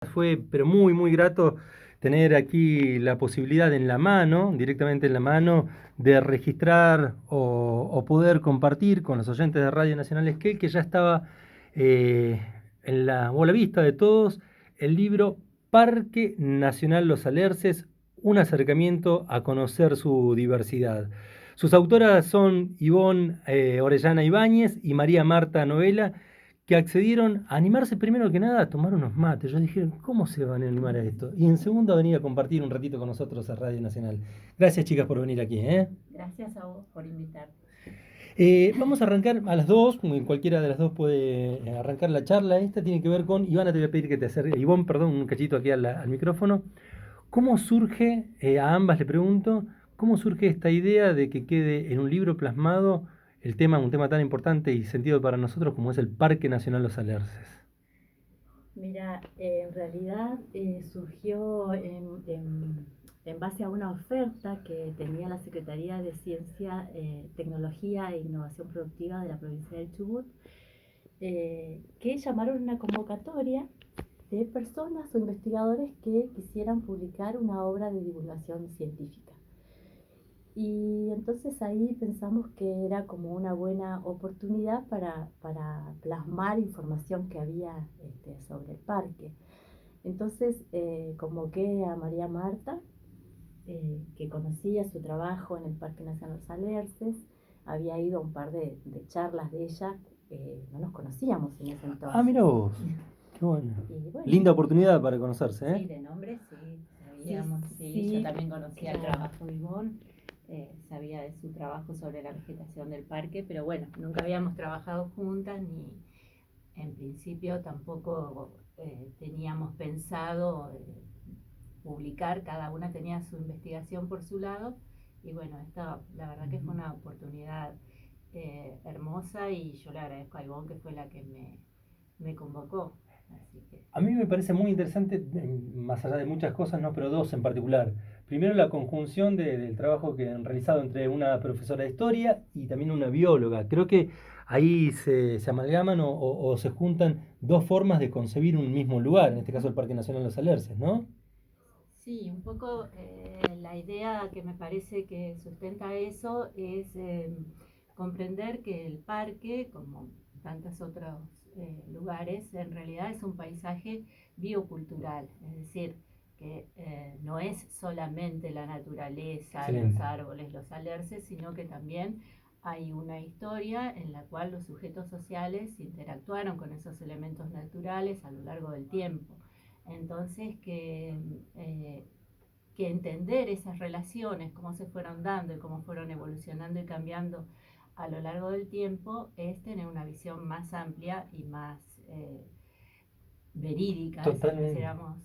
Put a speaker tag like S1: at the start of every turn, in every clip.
S1: Fue, pero muy, muy grato tener aquí la posibilidad en la mano, directamente en la mano, de registrar o poder compartir con los oyentes de Radio Nacional Esquel, que ya estaba eh, o a la vista de todos, el libro Parque Nacional Los Alerces, un acercamiento a conocer su diversidad. Sus autoras son Ivonne Orellana Ibáñez y María Marta Novela, que accedieron a animarse primero que nada a tomar unos mates. Yo dije, ¿cómo se van a animar a esto? Y en segundo a venir a compartir un ratito con nosotros a Radio Nacional. Gracias, chicas, por venir aquí.
S2: Gracias a vos por invitarme.
S1: Vamos a arrancar a las dos, cualquiera de las dos puede arrancar la charla. Esta tiene que ver con, Ivana, te voy a pedir que te acerques, Ivonne, perdón, un cachito aquí al micrófono. ¿Cómo surge, a ambas le pregunto, cómo surge esta idea de que quede en un libro plasmado un tema tan importante y sentido para nosotros como es el Parque Nacional Los Alerces?
S2: Mira, en realidad surgió en base a una oferta que tenía la Secretaría de Ciencia, Tecnología e Innovación Productiva de la provincia del Chubut, que llamaron una convocatoria de personas o investigadores que quisieran publicar una obra de divulgación científica. Y entonces ahí pensamos que era como una buena oportunidad para plasmar información que había sobre el parque. Entonces convoqué a María Marta, que conocía su trabajo en el Parque Nacional Los Alerces, había ido a un par de charlas de ella, no nos conocíamos en ese entonces.
S1: Ah, mira vos, qué bueno.
S2: Bueno.
S1: Linda oportunidad para conocerse, ¿eh?
S2: Sí, de nombre sí, sabíamos, sí, yo también conocía el trabajo de Ivonne. Sabía de su trabajo sobre la vegetación del parque, pero bueno, nunca habíamos trabajado juntas ni en principio tampoco teníamos pensado publicar, cada una tenía su investigación por su lado y bueno, esta la verdad que fue una oportunidad hermosa y yo le agradezco a Ivonne que fue la que me convocó. Así que...
S1: A mí me parece muy interesante, más allá de muchas cosas, ¿no? Pero dos en particular. Primero, la conjunción del trabajo que han realizado entre una profesora de historia y también una bióloga. Creo que ahí se amalgaman o se juntan dos formas de concebir un mismo lugar, en este caso el Parque Nacional Los Alerces, ¿no?
S2: Sí, un poco la idea que me parece que sustenta eso es comprender que el parque, como tantos otros lugares, en realidad es un paisaje biocultural, es decir, que no es solamente la naturaleza,
S1: Excelente.
S2: los árboles, los alerces, sino que también hay una historia en la cual los sujetos sociales interactuaron con esos elementos naturales a lo largo del tiempo. Entonces, que entender esas relaciones, cómo se fueron dando y cómo fueron evolucionando y cambiando a lo largo del tiempo, es tener una visión más amplia y más verídica, si quisiéramos,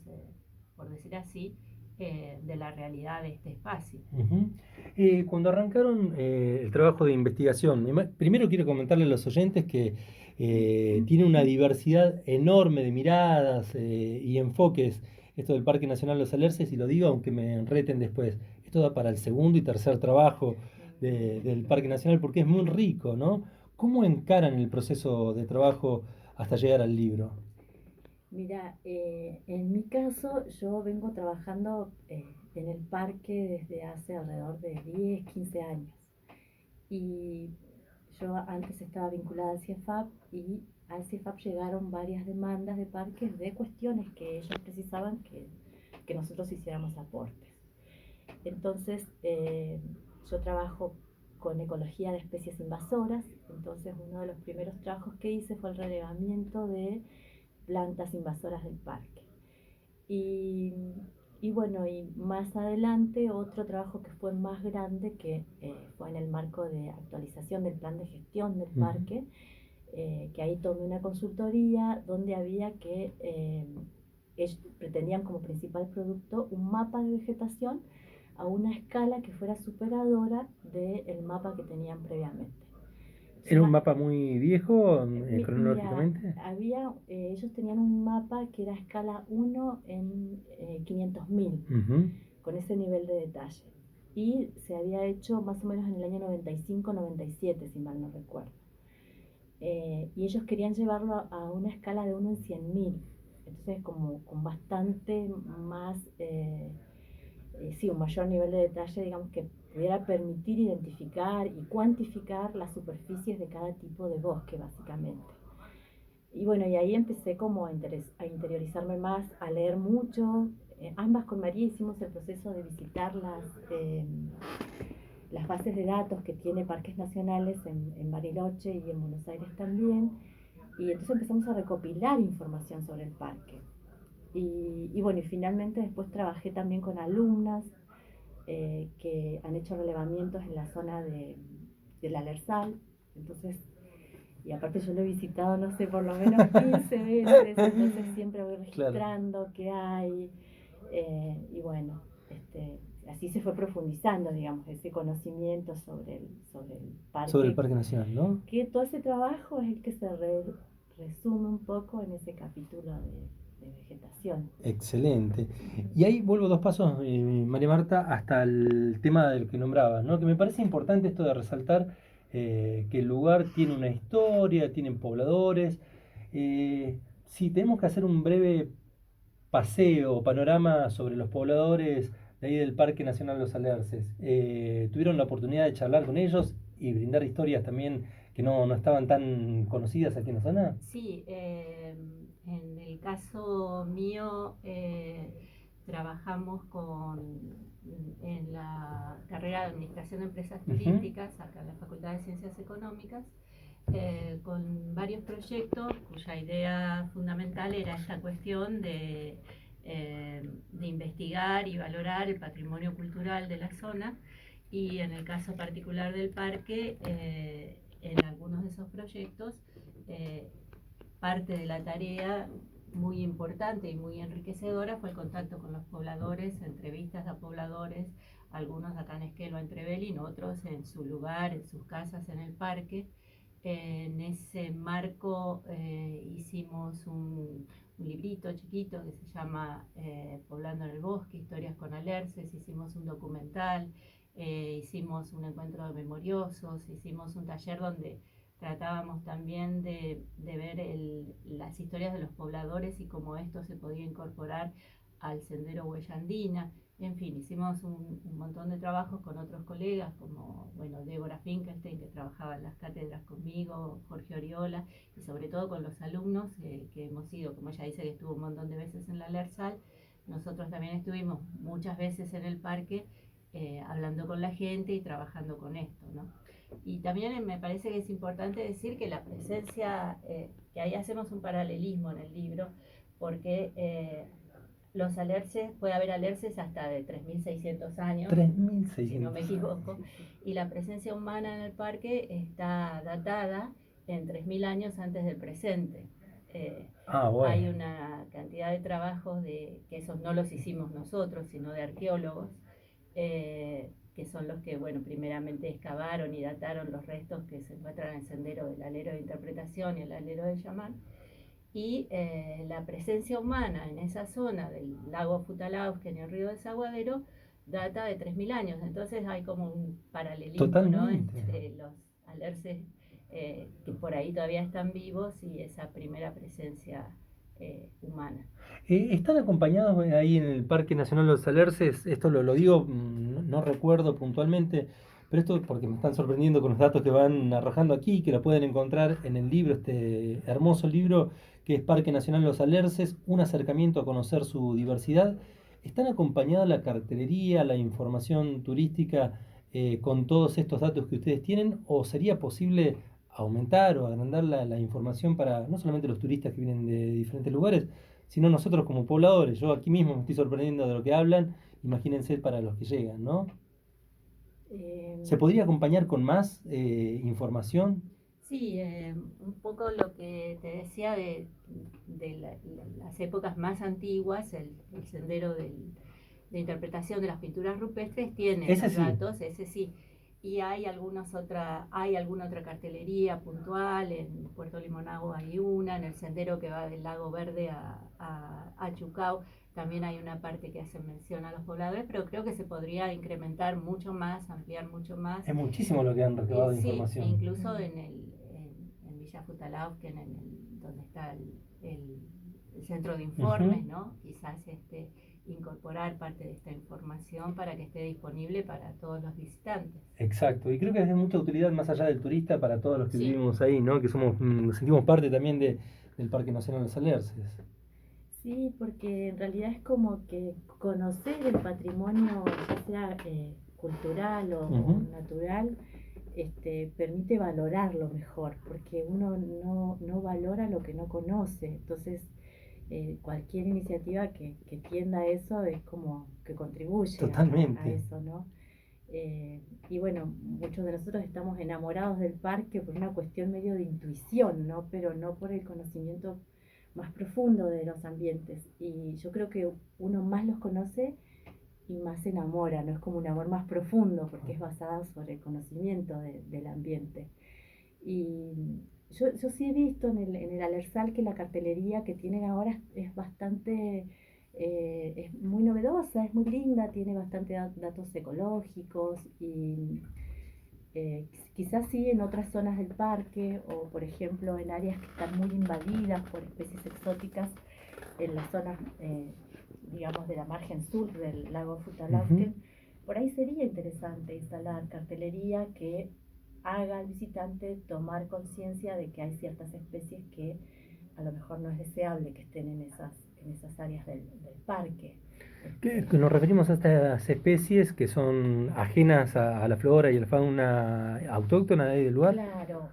S2: por decir así, de la realidad de este espacio.
S1: Cuando arrancaron el trabajo de investigación, primero quiero comentarle a los oyentes que tiene una diversidad enorme de miradas y enfoques esto del Parque Nacional Los Alerces, y lo digo aunque me reten después. Esto da para el segundo y tercer trabajo del Parque Nacional porque es muy rico, ¿no? ¿Cómo encaran el proceso de trabajo hasta llegar al libro?
S2: Mira, en mi caso yo vengo trabajando en el parque desde hace alrededor de 10, 15 años. Y yo antes estaba vinculada al CIEFAP y al CIEFAP llegaron varias demandas de parques de cuestiones que ellos precisaban que nosotros hiciéramos aportes. Entonces, yo trabajo con ecología de especies invasoras, entonces uno de los primeros trabajos que hice fue el relevamiento de plantas invasoras del parque. Y, y bueno, y más adelante otro trabajo que fue más grande, que fue en el marco de actualización del plan de gestión del parque, que ahí tomé una consultoría donde había que, ellos pretendían como principal producto un mapa de vegetación a una escala que fuera superadora del mapa que tenían previamente.
S1: ¿Era un mapa muy viejo cronológicamente?
S2: Mira, ellos tenían un mapa que era escala 1 en 500.000, con ese nivel de detalle. Y se había hecho más o menos en el año 95-97, si mal no recuerdo. Y ellos querían llevarlo a una escala de 1 en 100.000. entonces como con bastante más, sí, un mayor nivel de detalle, digamos, que pudiera permitir identificar y cuantificar las superficies de cada tipo de bosque, básicamente. Y bueno, y ahí empecé como a interiorizarme más, a leer mucho. Ambas con María hicimos el proceso de visitar las bases de datos que tiene Parques Nacionales en Bariloche y en Buenos Aires también. Y entonces empezamos a recopilar información sobre el parque. Y bueno, y finalmente después trabajé también con alumnas que han hecho relevamientos en la zona del Alerzal. Entonces, y aparte yo lo he visitado, no sé, por lo menos 15 veces, entonces siempre voy registrando claro. Qué hay. Y bueno, así se fue profundizando, digamos, ese conocimiento sobre el parque.
S1: Sobre el Parque Nacional, ¿no?
S2: Que todo ese trabajo es el que se resume un poco en ese capítulo de vegetación.
S1: Excelente. Y ahí vuelvo 2 pasos, María Marta, hasta el tema del que nombrabas, ¿no? Que me parece importante esto de resaltar que el lugar tiene una historia, tienen pobladores. Sí, tenemos que hacer un breve paseo, panorama sobre los pobladores de ahí del Parque Nacional Los Alerces. ¿Tuvieron la oportunidad de charlar con ellos y brindar historias también que no estaban tan conocidas aquí en la zona?
S3: Sí, en el caso mío trabajamos en la carrera de Administración de Empresas Turísticas, acá en la Facultad de Ciencias Económicas, con varios proyectos cuya idea fundamental era esta cuestión de investigar y valorar el patrimonio cultural de la zona, y en el caso particular del parque, en algunos de esos proyectos, parte de la tarea muy importante y muy enriquecedora fue el contacto con los pobladores, entrevistas a pobladores, algunos acá en Esquelva, en Trevelin, otros en su lugar, en sus casas, en el parque. En ese marco hicimos un librito chiquito que se llama Poblando en el Bosque, Historias con Alerces, hicimos un documental, hicimos un encuentro de memoriosos, hicimos un taller donde tratábamos también de ver las historias de los pobladores y cómo esto se podía incorporar al sendero Huella Andina. En fin, hicimos un montón de trabajos con otros colegas como, bueno, Débora Finkelstein, que trabajaba en las cátedras conmigo, Jorge Oriola, y sobre todo con los alumnos que hemos ido, como ella dice que estuvo un montón de veces en la Lersal, nosotros también estuvimos muchas veces en el parque hablando con la gente y trabajando con esto, ¿no? Y también me parece que es importante decir que la presencia, que ahí hacemos un paralelismo en el libro, porque los alerces, puede haber alerces hasta de 3.600 años,
S1: 3.600.
S3: si no me equivoco, y la presencia humana en el parque está datada en 3.000 años antes del presente.
S1: Bueno.
S3: Hay una cantidad de trabajos que esos no los hicimos nosotros, sino de arqueólogos, que son los que, bueno, primeramente excavaron y dataron los restos que se encuentran en el sendero del alero de interpretación y el alero de Yamán. Y la presencia humana en esa zona del lago Futalausque en el río Desaguadero data de 3.000 años. Entonces hay como un paralelismo, ¿no?, entre los alerces que por ahí todavía están vivos y esa primera presencia humana.
S1: ¿Están acompañados ahí en el Parque Nacional Los Alerces? Esto lo digo, no recuerdo puntualmente, pero esto porque me están sorprendiendo con los datos que van arrojando aquí, que lo pueden encontrar en el libro, este hermoso libro que es Parque Nacional Los Alerces, un acercamiento a conocer su diversidad. ¿Están acompañadas la cartelería, la información turística con todos estos datos que ustedes tienen? ¿O sería posible aumentar o agrandar la información para no solamente los turistas que vienen de diferentes lugares, sino nosotros como pobladores? Yo aquí mismo me estoy sorprendiendo de lo que hablan, imagínense para los que llegan, ¿no? ¿Se podría acompañar con más información?
S3: Sí, un poco lo que te decía de las épocas más antiguas, el sendero de interpretación de las pinturas rupestres tiene
S1: ese
S3: los
S1: sí.
S3: datos, ese sí. Y hay alguna otra cartelería puntual, en Puerto Limonago hay una, en el sendero que va del Lago Verde a Chucau también hay una parte que hace mención a los pobladores, pero creo que se podría incrementar mucho más, ampliar mucho más.
S1: Es muchísimo lo que han recabado de información.
S3: Sí, incluso en Villa Futalausque, donde está centro de informes, ¿no? Quizás incorporar parte de esta información para que esté disponible para todos los visitantes.
S1: Exacto, y creo que es de mucha utilidad más allá del turista para todos los que
S3: Sí.
S1: vivimos ahí, ¿no? Que nos sentimos parte también del Parque Nacional Los Alerces.
S2: Sí, porque en realidad es como que conocer el patrimonio, ya sea cultural o natural, permite valorarlo mejor, porque uno no valora lo que no conoce. Entonces, cualquier iniciativa que tienda a eso es como que contribuye a eso, ¿no? Y bueno, muchos de nosotros estamos enamorados del parque por una cuestión medio de intuición, ¿no? Pero no por el conocimiento más profundo de los ambientes. Y yo creo que uno más los conoce y más se enamora, ¿no? Es como un amor más profundo porque es basado sobre el conocimiento del ambiente. Y yo sí he visto en el Alersal que la cartelería que tienen ahora es bastante, es muy novedosa, es muy linda, tiene bastante datos ecológicos y quizás sí en otras zonas del parque o por ejemplo en áreas que están muy invadidas por especies exóticas, en las zonas, digamos, de la margen sur del lago Futalaufken, por ahí sería interesante instalar cartelería que haga al visitante tomar conciencia de que hay ciertas especies que a lo mejor no es deseable que estén en esas áreas del parque.
S1: Nos referimos a estas especies que son ajenas a la flora y la fauna autóctona de ahí del lugar.
S2: Claro,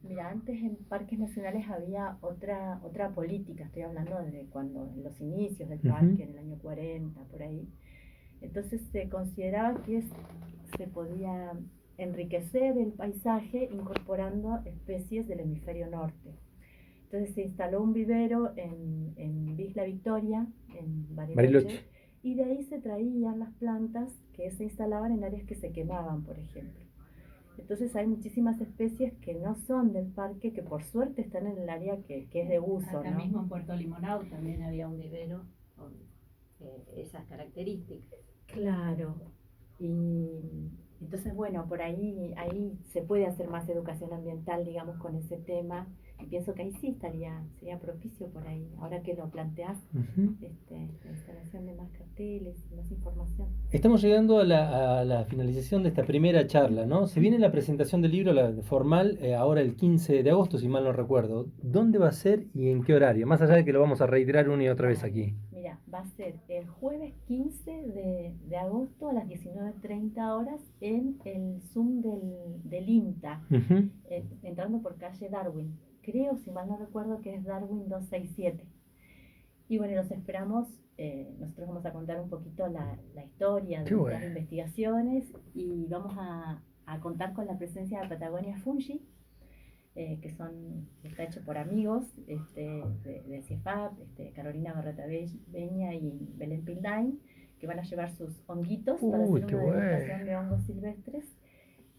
S2: mira, antes en parques nacionales había otra política, estoy hablando de cuando, en los inicios del parque, en el año 40, por ahí. Entonces se consideraba que se podía enriquecer el paisaje incorporando especies del hemisferio norte. Entonces se instaló un vivero en Isla Victoria, en Bariloche, y de ahí se traían las plantas que se instalaban en áreas que se quemaban, por ejemplo. Entonces hay muchísimas especies que no son del parque, que por suerte están en el área que es de uso,
S3: acá
S2: ¿no?
S3: mismo en Puerto Limonau también había un vivero con esas características.
S2: Claro, y entonces bueno, por ahí se puede hacer más educación ambiental, digamos, con ese tema, y pienso que ahí sí sería propicio por ahí, ahora que lo planteás, la instalación de más carteles, más información.
S1: Estamos llegando a la finalización de esta primera charla, ¿no? Se viene la presentación del libro formal ahora el 15 de agosto, si mal no recuerdo. ¿Dónde va a ser y en qué horario? Más allá de que lo vamos a reiterar una y otra vez aquí.
S2: Mira, va a ser el jueves 15 de agosto a las 19:30 horas en el Zoom del INTA, entrando por calle Darwin. Creo, si mal no recuerdo, que es Darwin 267. Y bueno, los esperamos. Nosotros vamos a contar un poquito la historia de las investigaciones y vamos a contar con la presencia de Patagonia Fungi, que está hecho por amigos de CIEFAP, Carolina Barreta Beña y Belén Pildain, que van a llevar sus honguitos para hacer una degustación de hongos silvestres.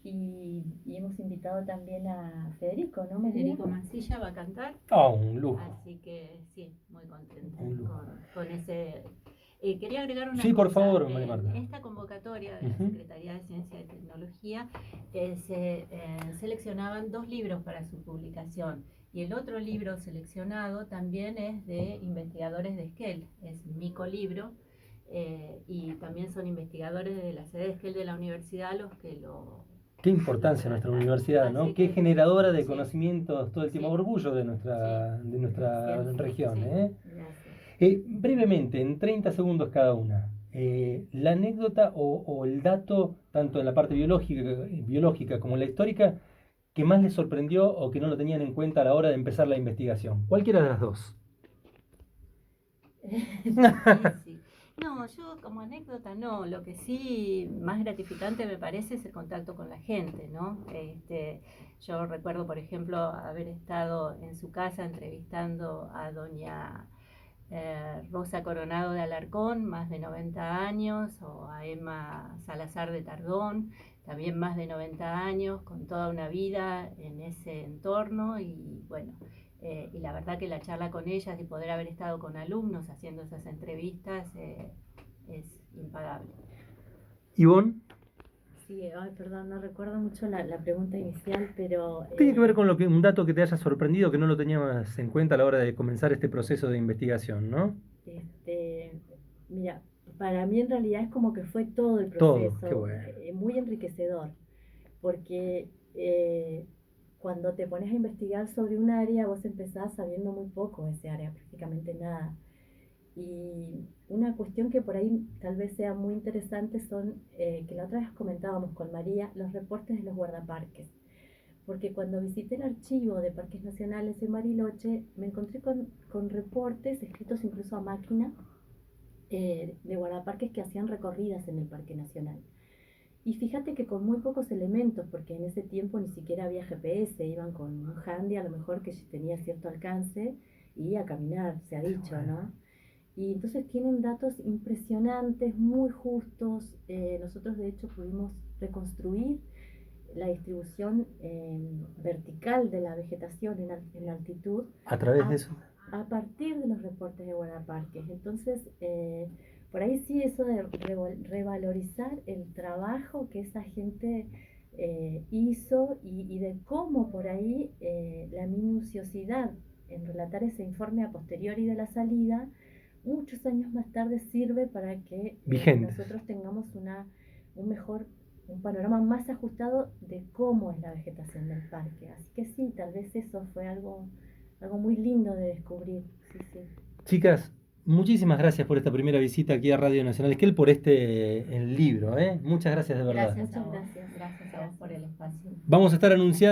S2: Y hemos invitado también a Federico, ¿no?
S3: Federico Mancilla va a cantar.
S1: Un lujo.
S3: Así que sí, muy contenta con ese. Quería agregar una cosa.
S1: Sí, por favor, María Marta.
S3: Esta convocatoria de la Secretaría de Ciencia y Tecnología se seleccionaban 2 libros para su publicación. Y el otro libro seleccionado también es de investigadores de Esquel, es mi colibro. Y también son investigadores de la sede de Esquel de la universidad los que lo...
S1: Qué importancia nuestra universidad, ¿no? Qué generadora de conocimientos todo el tiempo, orgullo de nuestra región. Brevemente, en 30 segundos cada una, la anécdota o el dato, tanto en la parte biológica como en la histórica, que más les sorprendió o que no lo tenían en cuenta a la hora de empezar la investigación. Cualquiera de las dos.
S3: Sí. No, yo como anécdota no, lo que sí más gratificante me parece es el contacto con la gente, ¿no? Yo recuerdo, por ejemplo, haber estado en su casa entrevistando a doña Rosa Coronado de Alarcón, más de 90 años, o a Emma Salazar de Tardón, también más de 90 años, con toda una vida en ese entorno y bueno... y la verdad que la charla con ellas y poder haber estado con alumnos haciendo esas entrevistas es impagable.
S1: ¿Ivonne?
S2: Sí, ay, perdón, no recuerdo mucho la pregunta inicial, pero...
S1: Tiene que ver con un dato que te haya sorprendido, que no lo tenías en cuenta a la hora de comenzar este proceso de investigación, ¿no?
S2: Este, mira, para mí en realidad es como que fue todo el
S1: Todo,
S2: proceso,
S1: qué bueno.
S2: muy enriquecedor, porque cuando te pones a investigar sobre un área, vos empezás sabiendo muy poco de ese área, prácticamente nada. Y una cuestión que por ahí tal vez sea muy interesante son, que la otra vez comentábamos con María, los reportes de los guardaparques. Porque cuando visité el archivo de Parques Nacionales en Bariloche, me encontré con reportes escritos incluso a máquina de guardaparques que hacían recorridas en el Parque Nacional. Y fíjate que con muy pocos elementos, porque en ese tiempo ni siquiera había GPS, iban con un handy a lo mejor que tenía cierto alcance y a caminar, se ha dicho, ¿no? Y entonces tienen datos impresionantes, muy justos. Nosotros de hecho pudimos reconstruir la distribución vertical de la vegetación en altitud
S1: A través de eso.
S2: a partir de los reportes de guardaparques. Entonces, por ahí sí eso de revalorizar el trabajo que esa gente hizo y de cómo por ahí la minuciosidad en relatar ese informe a posteriori de la salida, muchos años más tarde sirve para que nosotros tengamos un panorama más ajustado de cómo es la vegetación del parque. Así que sí, tal vez eso fue algo muy lindo de descubrir. Sí, sí.
S1: Chicas, muchísimas gracias por esta primera visita aquí a Radio Nacional Esquel, por el libro, ¿eh? Muchas gracias de verdad.
S3: Gracias a vos.
S2: Muchas gracias.
S3: Gracias a vos por el espacio.
S1: Vamos a estar anunciando